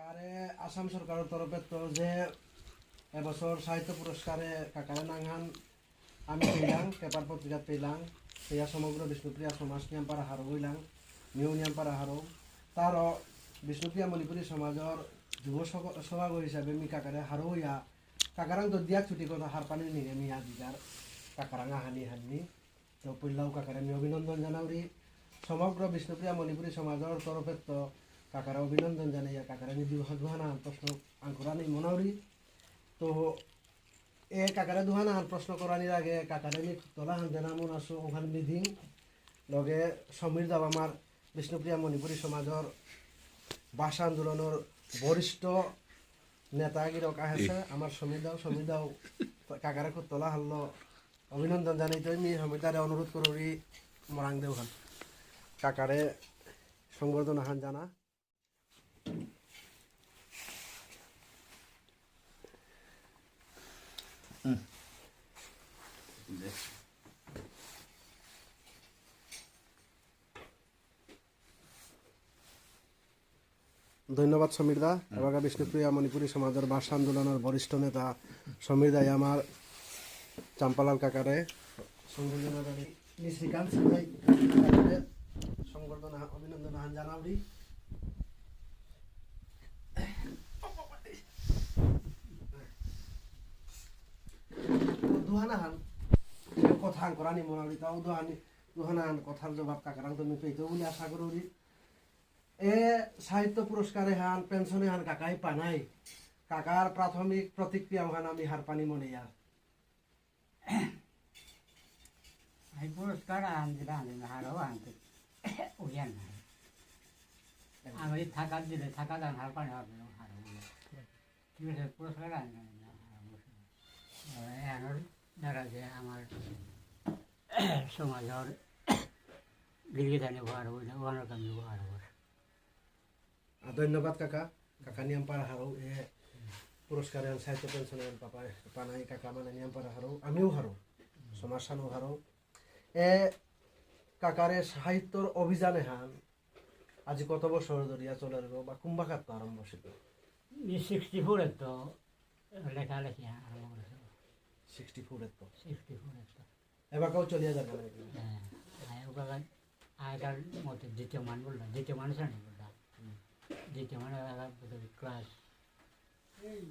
কাকারে আসাম সরকারের তরফে তো যে এবছর সাহিত্য পুরস্কারে কাকারে নাংহান আমি পেলাম পেপার পত্রিকা পেলাম সেয়া সমগ্র বিষ্ণুপ্রিয়া সমাজ নিয়ামপাড়া হারো হইলাম নিউ নিয়ামপাড়া হারো তারও বিষ্ণুপ্রিয়া মণিপুরী সমাজের যুব সভাপতি হিসাবে মি কাকারে হারো হইয়া কাকারাং তো দিয়া ছুটি কথা হার পানি নিয়ে মি আজিকার কাকারাঙা হানি হানি তো পইলাও কাকারে আমি অভিনন্দন জানাওরি সমগ্র বিষ্ণুপ্রিয়া মণিপুরী সমাজের তরফে তো কাকারা অভিনন্দন জানাইয়া কাকারা আমি দুহানা প্রশ্ন আঙ্কুরানি মনাওরি তো এ কাকারে দুহানা প্রশ্ন করানির আগে কাকারে আমি তোলা হান জানামন আসো ওখানে মিধিং লগে সমীর দাব আমার বিষ্ণুপ্রিয়া মণিপুরী সমাজের ভাষা আন্দোলনের বরিষ্ঠ নেতাগিরক আছে আমার সমীর দাও কাকারে খুব তোলা হারলো অভিনন্দন জানাইতে আমি সমীর দারে অনুরোধ করি মরাং দেওখান কাকারে সংবর্ধনা হান জানা ধন্যবাদ সমীর দা এবার বিষ্ণুপ্রিয়া মণিপুরী সমাজের ভাষা আন্দোলনের বরিষ্ঠ নেতা সমীর দাই আমার চাম্পালাল কাকারে সংবর্ধনা শ্রীকান্ত সিংহাই সংবর্ধনা অভিনন্দন হান জানাবি দুহানা হান কথা করানি মনাবি তাও দুহানা হান কথার জবাব কাকারাং তুমি পেইতো বলে আশা করি এ সাহিত্য পুরস্কারে হান পেনশনে হান কাকাই পানাই কাকার প্রাথমিক প্রতিক্রিয়া হান আমি হার পানি মনে আর পুরস্কার আনতে হারও আনতে ওইয়ান নাই আমি থাকা দিলে থাকা দান হার পানি হবে হারও ঠিক আছে পুরস্কার আনতে এর দ্বারা যে আমার সমাজের গিরিধানি ব্যবহার হইলে ওনার কামি ব্যবহার হবে ধন্যবাদ কাকা কাকা নিয়ামপাড়া হারো এ পুরস্কারে সাহিত্য পেনশনের পাপা পানাই কাকা মানে নিয়ামপাড়া হারো আমিও হারো সমাজ সানো হারো এ কাকারে সাহিত্যর অভিযানে হান আজি কত বছর ধরিয়া চলে বা কুম্ভাকার তো আরম্ভ ছিল 64 তো লেখালেখি আরম্ভ করেছে 64 তো 64 তো এবার কেউ চলিয়া যাবে না হ্যাঁ ওটা আগেকার মতো দ্বিতীয় মান বললাম দ্বিতীয় মানুষ আনি বললাম দ্বিতীয় মানে ক্লাস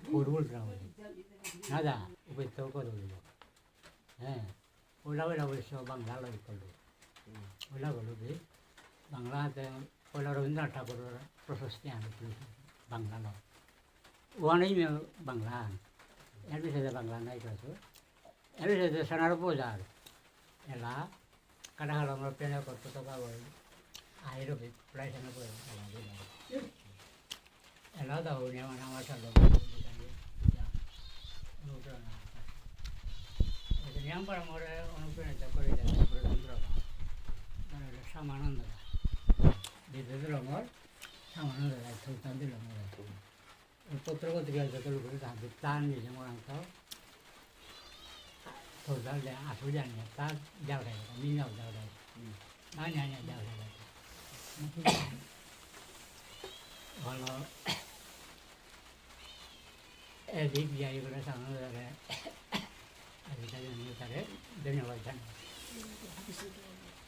4 বললাম না দা উপস্থিত করে বলল হ্যাঁ ওলা অবশ্য বাংলা লয় করলো ওলা বলো কি বাংলাতে ওলা রবীন্দ্রনাথ ঠাকুরের প্রশস্তি আনছিল বাংলা লয় ওখানেই বাংলা আন এর বিষয়ে বাংলা নাই করেছো এর বিষয়ে সোনার বাজার এলা কাটাখাল আমরা প্লেনে করতে টাকা বই আইরো প্রায় সোনার বাজার এলা দাও মানে আমার সাথে অনুপ্রেরণা নিয়ামপাড়া মোড়ে অনুপ্রেরণিত করে যায় মানে শ্যামানন্দ বিদ্যুৎ রঙর শ্যামানন্দ রায় সুলতান দিল মোড়ে পত্র পত্রিকা যত লোক তাহাতে তার নিজে মোড়াংটাও সুলতান আসু জানি তার যাও থাকে মিনাও যাও থাকে না জানি যাও থাকে ভালো এদিক যাই করে শ্যামানন্দ রায় ধন্যবাদ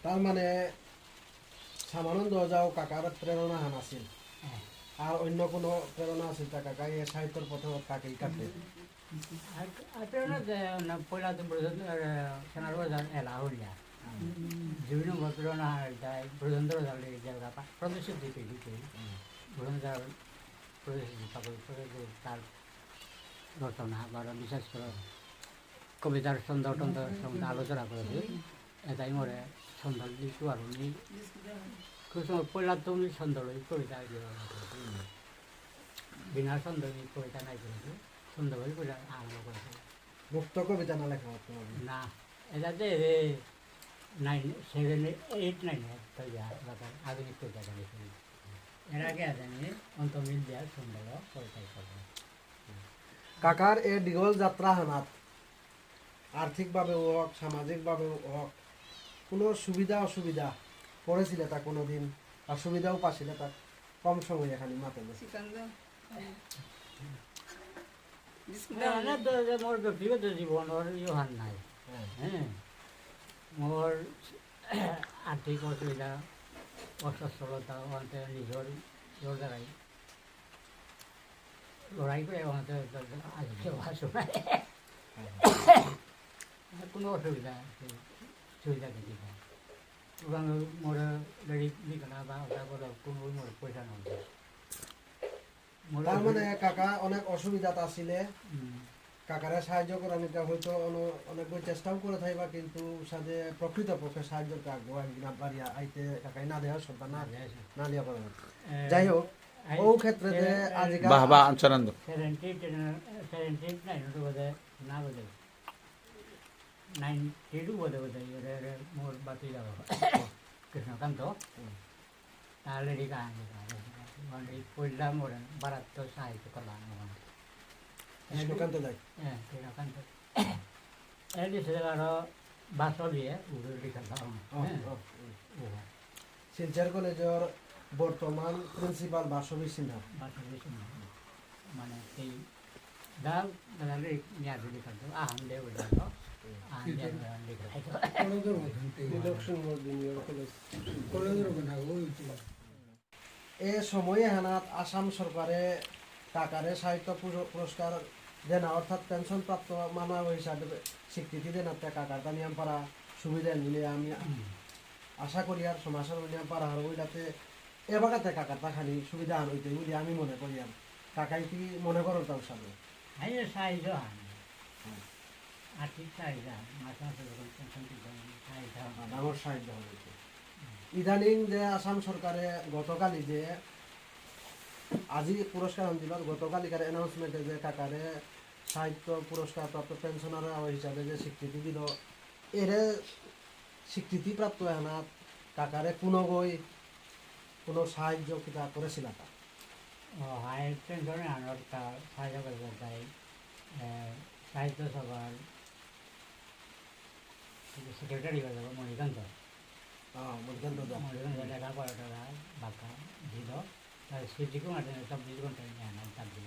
তার মানে সামানন্দ যাও কাকার প্রেরণা হান আছিল আর অন্য কোনো প্রেরণা আছিল তা কাকা এই সাহিত্যের পথে কাকেই কাটে আর প্রেরণা পয়লা তো সোনার বাজার এলা হইয়া দুই নম্বর প্রেরণা যায় ব্রজেন্দ্র জালে জায়গা প্রদর্শিত দিতে দিতে ব্রজেন্দ্র প্রদর্শিত তার রচনা বা বিশেষ করে কবিতার ছন্দ টন্দ সঙ্গে আলোচনা করেছি এটাই মরে ছন্দ দিতে পারো নি খুব সময় পয়লা তো উনি ছন্দ লই কবিতা বিনা ছন্দ কবিতা নাই করেছে ছন্দ বই কবিতা আরম্ভ করেছে মুক্ত কবিতা না লেখা হতো না এটাতে 7, 8, 9 তো যা আধুনিক কবিতা লিখেছি এর আগে জানি অন্তমিল দেওয়ার ছন্দ কবিতাই করবে কাকার এ দীঘল যাত্রা হানাত আর্থিকভাবে হোক সামাজিকভাবে হোক কোনো সুবিধা অসুবিধা পড়েছিল তা কোনো দিন আর সুবিধাও পাচ্ছিল তা কম সময় এখানে মাতে মানে তো যে মোর ব্যক্তিগত জীৱনৰ ইহান নাই মোৰ আৰ্থিক অসুবিধা অসচ্ছলতা ওহাঁতে নিজৰ দ্বাৰাই লড়াই করে ওহাঁতে আজিও আছো কোনো অসুবিধা সুবিধা দেখি না ওখান মোর গাড়ি লিখনা বা ওটা করে কোনো মোর পয়সা নয় তার মানে কাকা অনেক অসুবিধাত আছিলে কাকারে সাহায্য করার নিতে হয়তো অনেক চেষ্টাও করে থাকবা কিন্তু সাথে প্রকৃতপক্ষে সাহায্য কাকবো একদিন বাড়িয়া আইতে কাকাই না দেওয়া সন্তান না দেওয়া করে যাই হোক ও ক্ষেত্রে যে আজকাল বাহ বাহ আনসানন্দ 79 বোধে না বোধে 92 বোধে মোর বাতি যাব কৃষ্ণকান্ত তাহলে রিকা মানে পয়লা মোর বারাত তো সাহায্য করলাম কৃষ্ণকান্ত যাই কৃষ্ণকান্ত এর দিছে আরো বাসল দিয়ে উড়ে রিকা দাও শিলচর কলেজের বর্তমান প্রিন্সিপাল বাসবী সিনহা মানে সেই দাও দাঁড়ালে নিয়ে রিকা দাও আহাম দে উড়ে দাও এ সময়ে হানাত আসাম সরকারে কাকারে সাহিত্য পুরস্কার দেনা অর্থাৎ পেনশন প্রাপ্ত মানব হিসাবে স্বীকৃতি দেনা কাকার নিয়ম পারা সুবিধা নিলে আমি আশা করি আর সমাজের নিয়ম পারা আর ওইটাতে এবাগাতে কাকারটা খালি সুবিধা আন হইতে বলে আমি মনে করি আর কাকাই কি মনে করো তার সাথে সাহায্য আর্থিক সাহায্য মাসে মাসে যখন পেনশন ডাঙর সাহায্য হবে ইদানিং যে আসাম সরকারে গতকালই যে আজি পুরস্কার দিল গতকালিকার অ্যানাউন্সমেন্টে যে কাকারে সাহিত্য পুরস্কার প্রাপ্ত পেনশনার হিসাবে যে স্বীকৃতি দিল এর স্বীকৃতি প্রাপ্ত এনাত কাকারে কোনো সাহায্য কিতা করেছিল তা হায়ার পেনশনে আনার সাহায্য করতে চাই সাহিত্য সভার সেক্রেটারি হয়ে যাবো মণিকান্ত মণিকান্ত লেখাপড়াটা বাঁকা দিল তার সুজি কুমার 24 ঘন্টা আনার তার দিল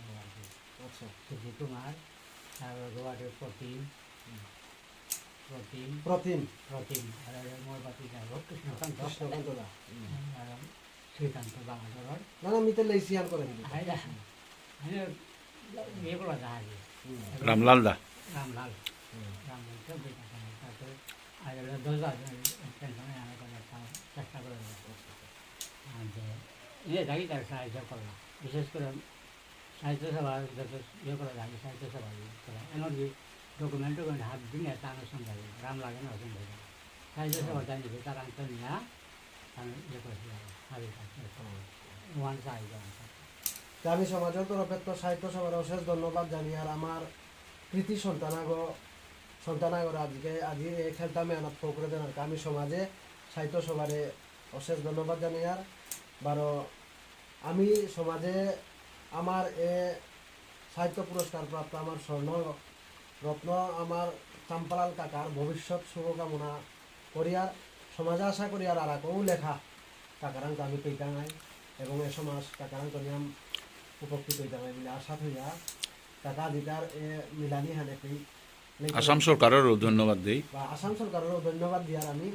আচ্ছা সুজি কুমার তারপর গোয়াটের প্রতিম আর মোর বাতি যাব কৃষ্ণকান্ত দা শ্রীকান্ত বাংলাদেশের না আমি তো লেসিয়ান করে দিই ইয়ে করা যায় রামলাল দা রামলাল তো তারপরে আর 10,000 পেনশনে আনার কথা চেষ্টা করে যে থাকি তার সাহায্য করলাম বিশেষ করে সাহিত্য সভা যত ইয়ে করা যায় সাহিত্য সভা করা এনার্জি ডকুমেন্ট হাত দিন একটা আনুষ্ঠান যাবে রাম লাগে না অসুবিধা যাবে সাহিত্য সভা জানিয়েছে তার আন্তর নিয়ে আমি ইয়ে করেছিলাম ওয়ান সাহায্য আমি সমাজের তরফে তো সাহিত্য সভার অশেষ ধন্যবাদ জানি আর আমার কৃতি সন্তানাগর আজকে আজি খেলতা মেহনত করে দেন আমি সমাজে সাহিত্য সভারে অশেষ ধন্যবাদ জানি আর বারো আমি সমাজে আমার সাহিত্য পুরস্কার প্রাপ্ত আমার স্বর্ণ রত্ন আমার চাম্পালাল কাকার ভবিষ্যৎ শুভকামনা করিয়ার সমাজে আশা করি আর কেউ লেখা কাকারাঙ্ক আমি পেইতা নাই এবং এ সমাজ কাকারাঙ্ক নিয়ম উপকৃত হইতে নাই বলে আশা হইয়া কাকা দিদার মিলানি হানে পেই আসাম সরকারেরও ধন্যবাদ দেই বা আসাম সরকারেরও ধন্যবাদ দিয়ার আমি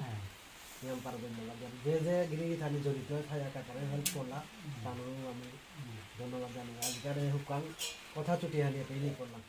নিয়ম পার ধন্যবাদ দিয়ার যে গিরি থানি জড়িত থাকা কাকারে হেল্প করলা তারও আমি ধন্যবাদ জানাই আজকের হুকান কথা চুটি হানিয়ে পেইনি করলাম